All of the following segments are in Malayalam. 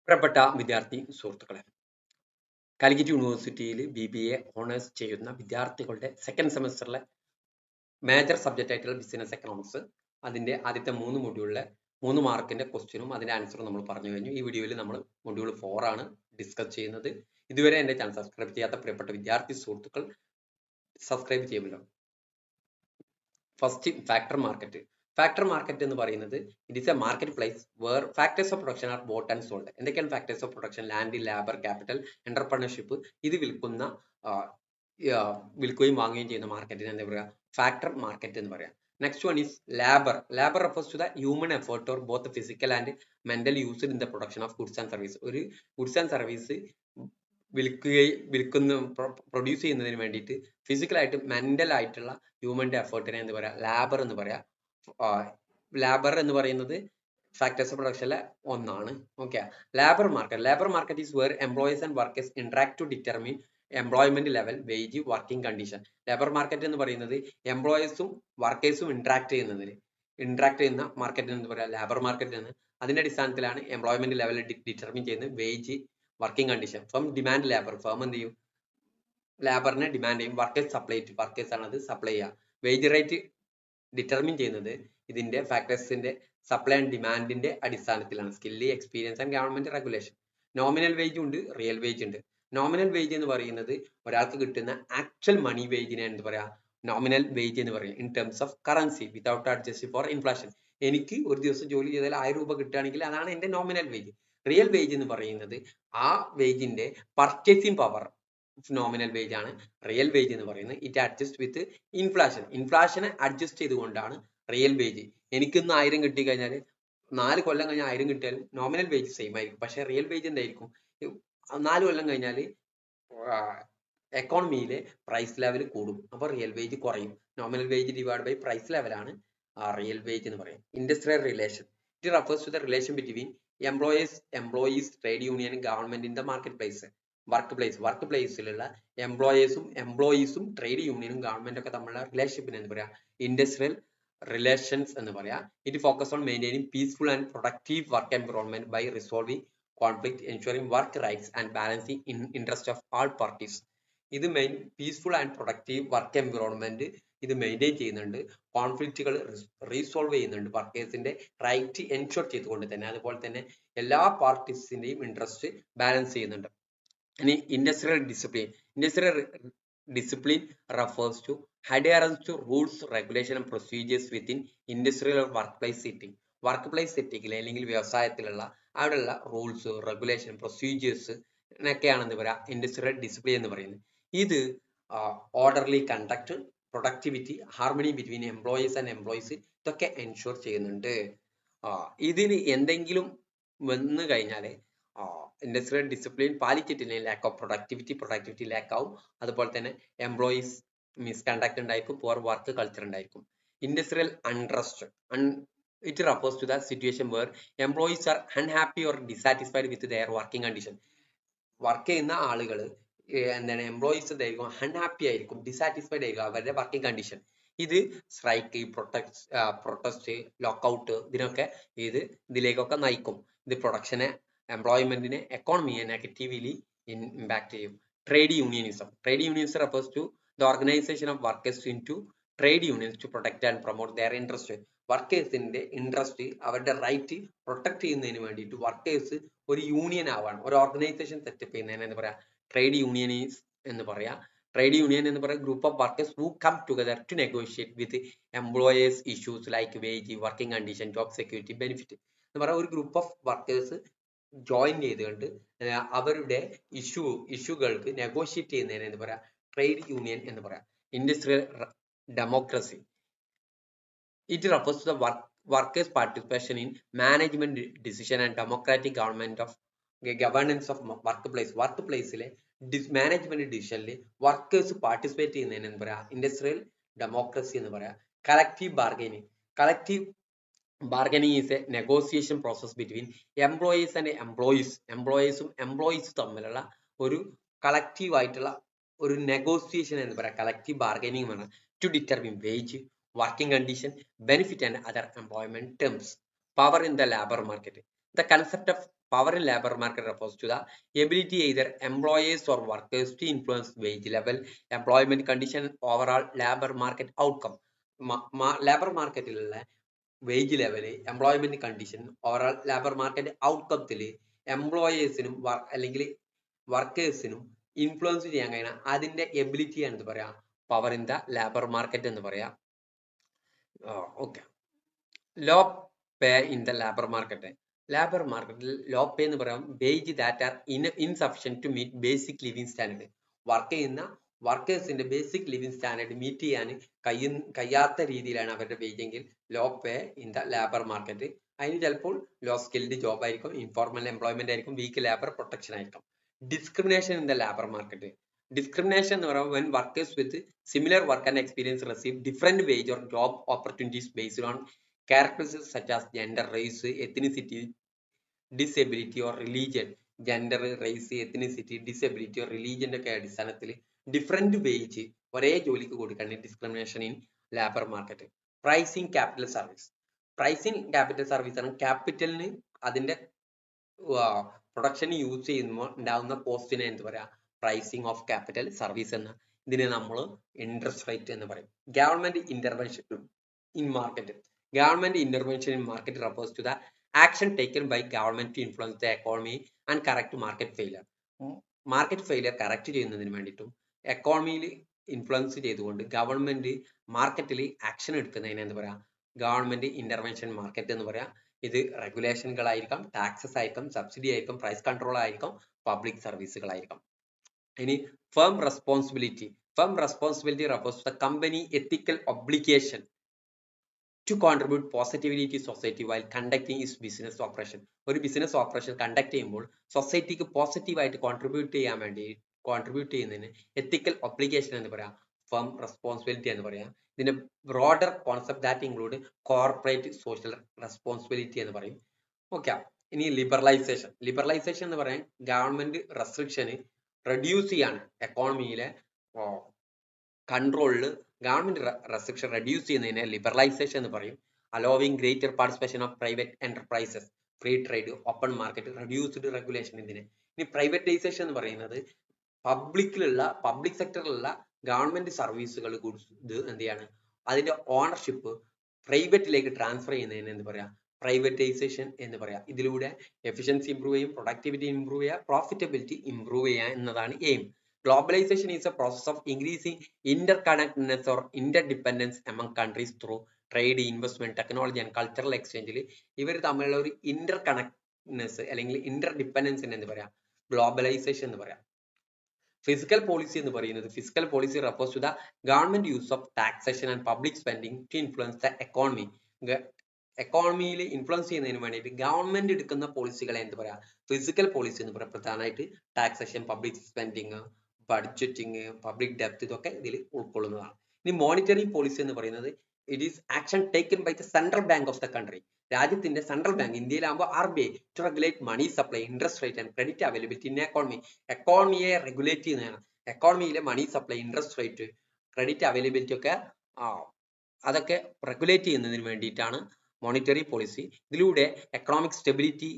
പ്രിയപ്പെട്ട വിദ്യാർത്ഥി സുഹൃത്തുക്കളെ, കാലിക്കറ്റ് യൂണിവേഴ്സിറ്റിയിൽ BBA ഓണേഴ്സ് ചെയ്യുന്ന വിദ്യാർത്ഥികളുടെ സെക്കൻഡ് സെമസ്റ്ററിലെ മേജർ സബ്ജക്റ്റ് ആയിട്ടുള്ള ബിസിനസ് എക്കണോമിക്സ് അതിന്റെ ആദ്യത്തെ 3 മൊഡ്യൂളിലെ 3 മാർക്കിന്റെ ക്വസ്റ്റ്യനും അതിന്റെ ആൻസറും നമ്മൾ പറഞ്ഞു കഴിഞ്ഞു. ഈ വീഡിയോയിൽ നമ്മൾ മൊഡ്യൂൾ 4 ആണ് ഡിസ്കസ് ചെയ്യുന്നത്. ഇതുവരെ എന്റെ ചാനൽ സബ്സ്ക്രൈബ് ചെയ്യാത്ത പ്രിയപ്പെട്ട വിദ്യാർത്ഥി സുഹൃത്തുക്കൾ സബ്സ്ക്രൈബ് ചെയ്യുമല്ലോ. First, factor market. Factor market എന്ന് പറയുന്നത് it is a market place where factors of production are bought and sold. എന്തൊക്കെയാണ് factors of production? Land, labour, capital, entrepreneurship. ഇത് വിൽക്കുകയും വാങ്ങുകയും ചെയ്യുന്ന മാർക്കറ്റിന് എന്താ പറയുക? ഫാക്ടർ മാർക്കറ്റ് എന്ന് പറയാം. Next one is labour. Labour refers to the human effort or both physical and mental used in the production of goods and service. ഒരു ഗുഡ്സ് ആൻഡ് സർവീസ് പ്രൊഡ്യൂസ് ചെയ്യുന്നതിന് വേണ്ടിയിട്ട് ഫിസിക്കലായിട്ട് മെന്റൽ ആയിട്ടുള്ള ഹ്യൂമന്റെ എഫേർട്ടിനെ എന്ത് പറയാം? ലേബർ എന്ന് പറയാം. ലേബർ എന്ന് പറയുന്നത് ഫാക്ടേഴ്സ് ഓഫ് പ്രൊഡക്ഷനിലെ ഒന്നാണ്. Okay. Labour market is where employees and workers interact to determine employment level, wage, working condition. Labour market എന്ന് പറയുന്നത് എംപ്ലോയീസും വർക്കേഴ്സും ഇന്ററാക്ട് ചെയ്യുന്ന മാർക്കറ്റ് എന്ന് പറയാം ലേബർ മാർക്കറ്റ് എന്ന്. അതിന്റെ അടിസ്ഥാനത്തിലാണ് എംപ്ലോയ്മെന്റ് ലെവൽ ഡിറ്റർമിൻ ചെയ്യുന്നത്, wage, working condition. Firm demand labour. Firm എന്ത് ചെയ്യും? ലേബറിനെ ഡിമാൻഡ് ചെയ്യും. വർക്കേഴ്സ് ആണ് അത് സപ്ലൈ ചെയ്യുക. വേജ് റേറ്റ് ഡിറ്റർമിൻ ചെയ്യുന്നത് ഇതിന്റെ ഫാക്ടേഴ്സിന്റെ സപ്ലൈ ആൻഡ് ഡിമാൻഡിന്റെ അടിസ്ഥാനത്തിലാണ്. Skill, experience and government regulation. Nominal wage ഉണ്ട്, റിയൽ വേജ് ഉണ്ട്. നോമിനൽ വേജ് എന്ന് പറയുന്നത് ഒരാൾക്ക് കിട്ടുന്ന ആക്ച്വൽ മണി വേജിനെ എന്ത് പറയാ? നോമിനൽ വേജ് എന്ന് പറയും. In terms of currency without adjust four inflation. എനിക്ക് ഒരു ദിവസം ജോലി ചെയ്താൽ 1000 രൂപ കിട്ടുകയാണെങ്കിൽ അതാണ് എന്റെ നോമിനൽ വേജ്. റിയൽ വേജ് എന്ന് പറയുന്നത് ആ വേജിന്റെ പർച്ചേസിംഗ് പവർ നോമിനൽ വേജ് ആണ് റിയൽ വേജ് എന്ന് പറയുന്നത്. ഇറ്റ് അഡ്ജസ്റ്റ് വിത്ത് ഇൻഫ്ലേഷനെ അഡ്ജസ്റ്റ് ചെയ്തുകൊണ്ടാണ് റിയൽ വേജ്. എനിക്ക് ഇന്ന് 1000 കിട്ടിക്കഴിഞ്ഞാൽ 4 കൊല്ലം കഴിഞ്ഞാൽ 1000 കിട്ടിയാൽ നോമിനൽ വേജ് സെയിം ആയിരിക്കും. പക്ഷെ റിയൽ വേജ് എന്തായിരിക്കും? 4 കൊല്ലം കഴിഞ്ഞാൽ എക്കോണമിയിലെ പ്രൈസ് ലെവൽ കൂടും, അപ്പോൾ റിയൽ വേജ് കുറയും. Nominal wage divide by price ലെവലാണ് റിയൽ വേജ് എന്ന് പറയും. Industrial relation. It refers to the relation between employees, trade union, government in the market place. Work പ്ലേസിലുള്ള എംപ്ലോയീസും ട്രേഡ് യൂണിയനും ഗവൺമെന്റ് ഒക്കെ തമ്മിലുള്ള റിലേഷൻഷിപ്പിന് എന്ന് പറയാം ഇൻഡസ്ട്രിയൽ റിലേഷൻസ് എന്ന് പറയാം. It focus on maintaining peaceful and productive work environment by resolving conflict, ensuring work rights and balancing interest of all parties. ഇത് peaceful and productive work environment ഇത് മെയിൻറ്റെയിൻ ചെയ്യുന്നുണ്ട്. കോൺഫ്ലിക്റ്റുകൾ റീസോൾവ് ചെയ്യുന്നുണ്ട്. വർക്കേഴ്സിന്റെ റൈറ്റ് എൻഷുർ ചെയ്തുകൊണ്ട് തന്നെ. അതുപോലെ തന്നെ എല്ലാ പാർട്ടീസിന്റെയും ഇൻട്രസ്റ്റ് ബാലൻസ് ചെയ്യുന്നുണ്ട്. ഇനി industrial discipline refers to adherence to rules, regulation and procedures within industrial or workplace setting. Workplace സെറ്റിങ്ങിൽ അല്ലെങ്കിൽ വ്യവസായത്തിലുള്ള അവിടെയുള്ള റൂൾസ്, റെഗുലേഷൻ, പ്രൊസീജിയേഴ്സ് എന്നൊക്കെയാണ് എന്താ പറയുക ഇൻഡസ്ട്രിയൽ ഡിസിപ്ലിൻ എന്ന് പറയുന്നത്. ഇത് orderly conduct, productivity, harmony between employees and employees ഇതൊക്കെ എൻഷുർ ചെയ്യുന്നുണ്ട്. ഇതിന് എന്തെങ്കിലും വന്നു കഴിഞ്ഞാൽ ഇൻഡസ്ട്രിയൽ ഡിസിപ്ലിൻ പാലിച്ചിട്ടില്ലെങ്കിൽ ലാക്ക് ഓഫ് പ്രൊഡക്ടിവിറ്റി ലാക്ക് ആവും. അതുപോലെ തന്നെ എംപ്ലോയീസ് മിസ്കണ്ടക്ട് ഉണ്ടായിരിക്കും, പുവർ വർക്ക് കൾച്ചർ ഉണ്ടായിരിക്കും. Industrial unrest. It refers to the situation where employees are unhappy or dissatisfied with their working condition. Work ചെയ്യുന്ന ആളുകൾ എന്താണ് എംപ്ലോയീസ് എന്തായിരിക്കും? അൺഹാപ്പി ആയിരിക്കും, ഡിസാറ്റിസ്ഫൈഡ് ആയിരിക്കും അവരുടെ വർക്കിംഗ് കണ്ടീഷൻ. ഇത് സ്ട്രൈക്ക്, പ്രൊട്ടസ്റ്റ്, ലോക്കൗട്ട് ഇതിലേക്കൊക്കെ നയിക്കും. ഇത് പ്രൊഡക്ഷനെ, എംപ്ലോയ്മെന്റിനെ, എക്കോണമിയെ നെഗറ്റീവ്ലി ഇമ്പാക്ട് ചെയ്യും. Trade unionism refers to the organization of workers into trade unions to protect and promote their interest. വർക്കേഴ്സിന്റെ ഇൻട്രസ്റ്റ്, അവരുടെ റൈറ്റ് പ്രൊട്ടക്ട് ചെയ്യുന്നതിന് വേണ്ടിയിട്ട് വർക്കേഴ്സ് ഒരു യൂണിയൻ ആവാണ്, ഒരു ഓർഗനൈസേഷൻ സെറ്റപ്പ് ചെയ്യുന്നതിന് എന്ന് പറയാം ട്രേഡ് യൂണിയനീസ് എന്ന് പറയാം. ട്രേഡ് യൂണിയൻ എന്ന് പറയുന്ന group of workers who come together to negotiate with employers issues like wage, working condition, job security, benefit എന്ന് പറയുന്ന ഒരു ഗ്രൂപ്പ് ഓഫ് വർക്കേഴ്സ് ജോയിൻ ചെയ്തുകൊണ്ട് അവരുടെ ഇഷ്യൂകൾക്ക് നെഗോഷിയേറ്റ് ചെയ്യുന്നതിന് എന്ന് പറയാം ട്രേഡ് യൂണിയൻ എന്ന് പറയാം. Industrial democracy. It refers to the workers participation in management decision and democratic governance of work പ്ലേസിലെ മാനേജ്മെന്റ് ഡിസിഷനിൽ വർക്കേഴ്സ് പാർട്ടിസിപ്പേറ്റ് ചെയ്യുന്നതിന് എന്ന് പറയാം ഇൻഡസ്ട്രിയൽ ഡെമോക്രസി എന്ന് പറയാം. Collective bargaining is a negotiation process between employees and എംപ്ലോയീസും തമ്മിലുള്ള ഒരു കളക്റ്റീവ് ആയിട്ടുള്ള ഒരു നെഗോസിയേഷൻ എന്ന് പറയാം കളക്റ്റീവ് ബാർഗനിങ് എന്ന് പറഞ്ഞാൽ to determine wage, working condition, benefit and other employment terms. Power in the labour market. The concept of Power in labor market refers to the ability either employers or workers to influence wage level, employment condition, overall labor market outcome. Labour മാർക്കറ്റിലുള്ള wage level, employment condition, overall labour market ഔട്ട്കത്തിൽ എംപ്ലോയേഴ്സിനും അല്ലെങ്കിൽ വർക്കേഴ്സിനും ഇൻഫ്ലുവൻസ് ചെയ്യാൻ കഴിയണം. അതിന്റെ എബിലിറ്റിയാണ് എന്ത് പറയാ, power in the labour market എന്ന് പറയാം. Okay. Low pay in the labour market. Labour മാർക്കറ്റിൽ ലോ പേ എന്ന് പറയാം wage that are insufficient to meet basic living standard. Work ചെയ്യുന്ന വർക്കേഴ്സിന്റെ ബേസിക് ലിവിങ് സ്റ്റാൻഡേർഡ് മീറ്റ് ചെയ്യാൻ കഴിയാത്ത രീതിയിലാണ് അവരുടെ വേജ് എങ്കിൽ low pay in the labour market. അതിന് ചിലപ്പോൾ ലോ സ്കിൽഡ് ജോബ് ആയിരിക്കും, ഇൻഫോർമൽ എംപ്ലോയ്മെന്റ് ആയിരിക്കും, വീക്ക് ലേബർ പ്രൊട്ടക്ഷൻ ആയിരിക്കും. Discrimination in the labour market. Discrimination എന്ന് പറയുമ്പോൾ when workers with similar work and experience receive different wage or job opportunities based on characteristics such as gender, race, ethnicity, disability or religion. Gender, race, ethnicity, disability or religion ഒക്കെ അടിസ്ഥാനത്തിൽ ഡിഫറെന്റ് വേജ് ഒരേ ജോലിക്ക് കൊടുക്കാൻ discrimination in labour market. Pricing capital service. Pricing capital service ആണ് ക്യാപിറ്റലിന് അതിന്റെ പ്രൊഡക്ഷന് യൂസ് ചെയ്യുമ്പോൾ ഉണ്ടാകുന്ന കോസ്റ്റിനെ എന്ത് പറയാ, പ്രൈസിങ് ഓഫ് ക്യാപിറ്റൽ സർവീസ് എന്ന്. ഇതിനെ നമ്മൾ ഇൻട്രസ്റ്റ് റേറ്റ് എന്ന് പറയും. Government intervention in market. Government intervention in market refers to the action taken by government to influence the economy and correct market failure. Market failure correct ചെയ്യുന്നതിന് വേണ്ടിയിട്ടും എക്കോണമിയിൽ ഇൻഫ്ലുവൻസ് ചെയ്തുകൊണ്ട് ഗവൺമെന്റ് മാർക്കറ്റിൽ ആക്ഷൻ എടുക്കുന്നതിന് എന്ത് പറയാ, ഗവൺമെന്റ് ഇന്റർവെൻഷൻ മാർക്കറ്റ് എന്ന് പറയാം. ഇത് റെഗുലേഷനുകളായിരിക്കാം, ടാക്സസ് ആയിരിക്കും, സബ്സിഡി ആയിരിക്കും, പ്രൈസ് കൺട്രോൾ ആയിരിക്കും, പബ്ലിക് സർവീസുകളായിരിക്കും. ഇനി firm responsibility. Firm responsibility refers to the company ethical obligation to contribute positively to society while conducting its business operation. ഒരു ബിസിനസ് ഓപ്പറേഷൻ കണ്ടക്ട് ചെയ്യുമ്പോൾ സൊസൈറ്റിക്ക് പോസിറ്റീവായിട്ട് കോൺട്രിബ്യൂട്ട് ചെയ്യുന്നതിന് എത്തിക്കൽ ഒബ്ലിഗേഷൻ എന്ന് പറയാം, ഫേം റെസ്പോൺസിബിലിറ്റി എന്ന് പറയാം. ഇതിന്റെ broader concept that include corporate social responsibility എന്ന് പറയും. ഓക്കെ. ഇനി ലിബറലൈസേഷൻ. ലിബറലൈസേഷൻ എന്ന് പറയാൻ ഗവൺമെന്റ് റെസ്ട്രിക്ഷന് റെഡ്യൂസ് ചെയ്യാണ്, എക്കോണമിയിലെ കൺട്രോളിൽ ഗവൺമെന്റ് റെസ്ട്രിക്ഷൻ റെഡ്യൂസ് ചെയ്യുന്നതിനെ ലിബറലൈസേഷൻ എന്ന് പറയും. Allowing greater participation of private enterprises, free trade, open market, reduced regulation. ഇതിന് ഇനി പ്രൈവറ്റൈസേഷൻ എന്ന് പറയുന്നത് പബ്ലിക് സെക്ടറിലുള്ള ഗവൺമെന്റ് സർവീസുകൾ ഗുഡ്സ് ഇത് എന്ത് ചെയ്യാണ്, അതിന്റെ ഓണർഷിപ്പ് പ്രൈവറ്റിലേക്ക് ട്രാൻസ്ഫർ ചെയ്യുന്നതിന് എന്ത് പറയാം, പ്രൈവറ്റൈസേഷൻ എന്ന് പറയാം. ഇതിലൂടെ എഫിഷ്യൻസി ഇംപ്രൂവ് ചെയ്യും, പ്രൊഡക്ടിവിറ്റി ഇംപ്രൂവ് ചെയ്യുക, പ്രോഫിറ്റബിലിറ്റി ഇംപ്രൂവ് ചെയ്യുക എന്നതാണ് aim. Globalization is a process of increasing interconnectedness or interdependence among countries through trade, investment, technology and cultural exchange. ഇവർ തമ്മിലുള്ള ഒരു ഇന്റർകണക്ട്നെസ് അല്ലെങ്കിൽ ഇന്റർഡിപെൻഡൻസിന് എന്ത് പറയാം, ഗ്ലോബലൈസേഷൻ എന്ന് പറയാം. ഫിസിക്കൽ പോളിസി എന്ന് പറയുന്നത്, fiscal policy refers to the government use of taxation and public spending to influence the economy. എക്കോണമിയിൽ ഇൻഫ്ലുവൻസ് ചെയ്യുന്നതിന് വേണ്ടിയിട്ട് ഗവൺമെന്റ് എടുക്കുന്ന പോളിസികളെ എന്ത് പറയാം, ഫിസിക്കൽ പോളിസി എന്ന് പറയാം. പ്രധാനമായിട്ട് taxation, public spending, budgeting, public ഡെപ്ത് ഇതൊക്കെ ഇതിൽ ഉൾക്കൊള്ളുന്നതാണ്. ഇനി മോണിറ്ററി പോളിസി എന്ന് പറയുന്നത് it is action taken by the central bank of the country. രാജ്യത്തിന്റെ സെൻട്രൽ ബാങ്ക്, ഇന്ത്യയിലാകുമ്പോൾ RBI, to regulate money supply, interest rate and credit availability in economy. എക്കോണമിയെ റെഗുലേറ്റ് ചെയ്യുന്നതാണ്. എക്കോണമിയിലെ money supply, interest rate, credit availability ഒക്കെ അതൊക്കെ റെഗുലേറ്റ് ചെയ്യുന്നതിന് വേണ്ടിയിട്ടാണ് മോണിറ്ററി പോളിസി. ഇതിലൂടെ എക്കണോമിക് സ്റ്റെബിലിറ്റി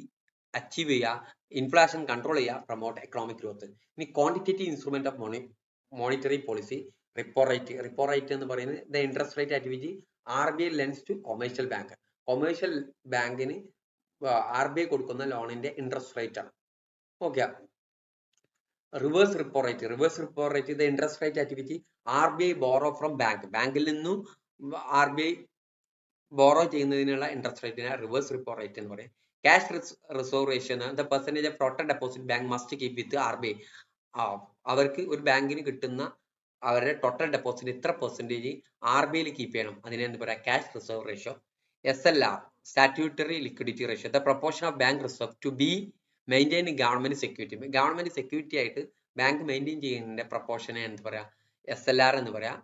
അച്ചീവ് ചെയ്യുക, ഇൻഫ്ലേഷൻ കൺട്രോൾ ചെയ്യുക, പ്രൊമോട്ട് എക്കണോമിക് ഗ്രോത്ത്. ഇനി quantitative instrument of monetary policy, repo rate. Repo rate എന്ന് പറയുന്നത് the interest rate at which RBI lends to commercial bank. Commercial ബാങ്കിന് RBI കൊടുക്കുന്ന ലോണിന്റെ ഇൻട്രസ്റ്റ് റേറ്റ് ആണ്. Okay. Reverse repo rate. Reverse repo rate the interest rate at which RBI borrow from bank. ബാങ്കിൽ നിന്നും RBI ബോറോ ചെയ്യുന്നതിനുള്ള ഇൻട്രസ്റ്റ് റേറ്റിനെ റിവേഴ്സ് റിപ്പോ റേറ്റ് എന്ന് പറയും. Cash reserve ratio, the percentage of total deposit bank must keep with RBI. അവർക്ക് ഒരു ബാങ്കിന് കിട്ടുന്ന അവരുടെ ടോട്ടൽ ഡെപ്പോസിറ്റ് ഇത്ര പെർസെന്റേജ് RBI കീപ്പ് ചെയ്യണം. അതിനെ എന്ത് പറയാം, cash reserve ratio. SLR, statutory liquidity ratio, the proportion of bank reserve to be maintain government security. Government security ആയിട്ട് ബാങ്ക് മെയിൻറ്റെയിൻ ചെയ്യുന്നതിന്റെ പ്രൊപ്പോർഷനെ എന്ത് പറയാം, SLR എന്ന് പറയാം.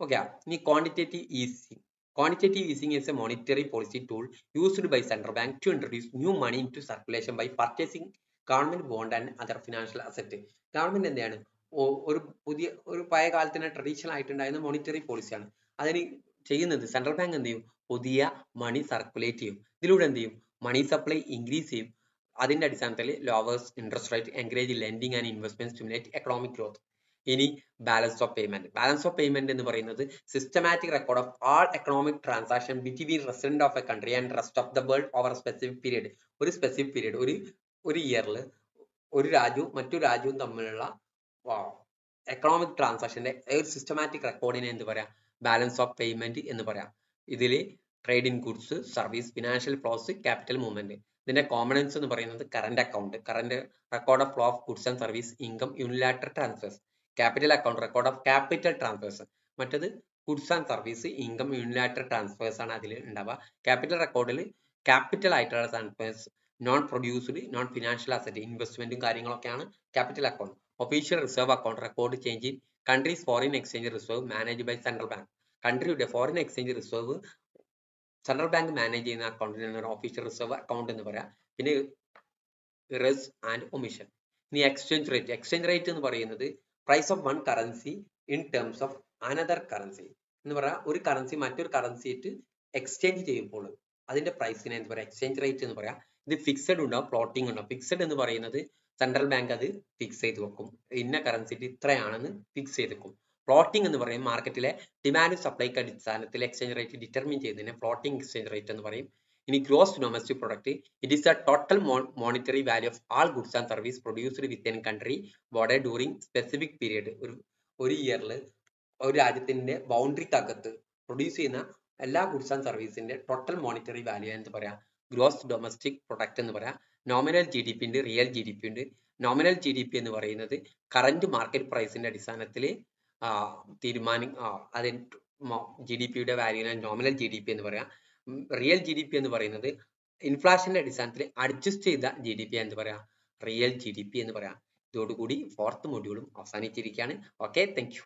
ഓക്കെ. ഇനി quantitative easing. Quantitative easing is a monetary policy tool used by central bank to introduce new money into circulation by purchasing government bond and other financial asset. Government എന്താണ് ഒരു പഴയ കാലത്തിന് ട്രഡീഷണൽ ആയിട്ടുണ്ടായിരുന്ന മോണിറ്ററി പോളിസിയാണ്. അതിന് ചെയ്യുന്നത് സെൻട്രൽ ബാങ്ക് എന്ത് ചെയ്യും, പുതിയ മണി സർക്കുലേറ്റ് ചെയ്യും. ഇതിലൂടെ എന്ത് ചെയ്യും, മണി സപ്ലൈ ഇൻക്രീസ് ചെയ്യും. അതിന്റെ അടിസ്ഥാനത്തിൽ lowers interest rate, encourage lending and investment, stimulate economic growth. ഇനി balance of payment. Balance of payment എന്ന് പറയുന്നത് systematic record of all economic transaction between resident of a country and rest of the world over specific period. ഒരു സ്പെസിഫിക് പീരീഡ്, ഒരു ഇയറിൽ ഒരു രാജ്യവും മറ്റു രാജ്യവും തമ്മിലുള്ള എക്കണോമിക് ട്രാൻസാക്ഷന്റെ ഒരു സിസ്റ്റമാറ്റിക് റെക്കോർഡിനെ എന്ത് പറയാം? ബാലൻസ് ഓഫ് പേയ്മെന്റ് എന്ന് പറയാം. ഇതിൽ trade in goods, service, financial flows, capital movement. ഇതിന്റെ കോമ്പണൻസ് എന്ന് പറയുന്നത് current account, current record of flow of goods and service, income, unilateral transfers. Capital account record of capital transfers. മറ്റത് goods and service, income, unilateral transfers ആണ് അതിൽ ഉണ്ടാവുക. ക്യാപിറ്റൽ റെക്കോർഡിൽ ക്യാപിറ്റൽ ആയിട്ടുള്ള transfers, non produced, non financial asset, ഇൻവെസ്റ്റ്മെന്റും കാര്യങ്ങളൊക്കെയാണ് capital account. Official reserve account record change in countries foreign exchange reserve manage by central bank. കൺട്രിയുടെ foreign exchange reserve central bank manage ചെയ്യുന്ന അക്കൗണ്ടിനാണ് ഒരു ഒഫീഷ്യൽ റിസർവ് അക്കൗണ്ട് എന്ന് പറയാം. പിന്നെ ഇറസ് ആൻഡ് ഒമിഷൻ. ഇനി എക്സ്ചേഞ്ച് റേറ്റ്. എക്സ്ചേഞ്ച് റേറ്റ് എന്ന് പറയുന്നത് price of one currency in terms of another currency എന്ന് പറയാം. ഒരു കറൻസി മറ്റൊരു കറൻസി ആയിട്ട് എക്സ്ചേഞ്ച് ചെയ്യുമ്പോൾ അതിന്റെ പ്രൈസിനെ എന്ത് പറയാം? എക്സ്ചേഞ്ച് റേറ്റ് എന്ന് പറയാം. ഇത് ഫിക്സഡ് ഉണ്ടാവും, ഫ്ലോട്ടിംഗ് ഉണ്ടാവും. ഫിക്സഡ് എന്ന് പറയുന്നത് സെൻട്രൽ ബാങ്ക് അത് ഫിക്സ് ചെയ്ത് വെക്കും, ഇന്ന കറൻസിക്ക് ഇത്രയാണെന്ന് ഫിക്സ് ചെയ്ത് വെക്കും. ഫ്ലോട്ടിംഗ് എന്ന് പറയും മാർക്കറ്റിലെ ഡിമാൻഡ് സപ്ലൈക്ക് അടിസ്ഥാനത്തിൽ എക്സ്ചേഞ്ച് റേറ്റ് ഡിറ്റർമിൻ ചെയ്യുന്നതിന് ഫ്ലോട്ടിംഗ് എക്സ്ചേഞ്ച് റേറ്റ് എന്ന് പറയും. ഇനി gross domestic product, it is the total monetary value of all goods and service produced within country border during specific period. ഒരു ഇയറിൽ ഒരു രാജ്യത്തിന്റെ ബൗണ്ടറിക്കകത്ത് പ്രൊഡ്യൂസ് ചെയ്യുന്ന എല്ലാ ഗുഡ്സ് ആൻഡ് സർവീസിന്റെ ടോട്ടൽ മോണിറ്ററി വാല്യൂ എന്ന് പറയാം ഗ്രോസ് ഡൊമസ്റ്റിക് പ്രൊഡക്റ്റ് എന്ന് പറയാം. നോമിനൽ ജി ഡി പി ഉണ്ട്, റിയൽ ജി ഡി പി ഉണ്ട്. നോമിനൽ ജി ഡി പി എന്ന് പറയുന്നത് കറന്റ് മാർക്കറ്റ് പ്രൈസിന്റെ അടിസ്ഥാനത്തിൽ അതിന് ജി ഡി പിയുടെ വാല്യൂവിനെ നോമിനൽ ജി ഡി പി എന്ന് പറയാം. റിയൽ ജി ഡി പി എന്ന് പറയുന്നത് ഇൻഫ്ലേഷന്റെ അടിസ്ഥാനത്തിൽ അഡ്ജസ്റ്റ് ചെയ്ത ജി ഡി പി എന്ന് പറയാം റിയൽ ജി ഡി പി എന്ന് പറയാം. ഇതോടുകൂടി 4th മൊഡ്യൂളും അവസാനിച്ചിരിക്കുകയാണ്. Okay, thank you.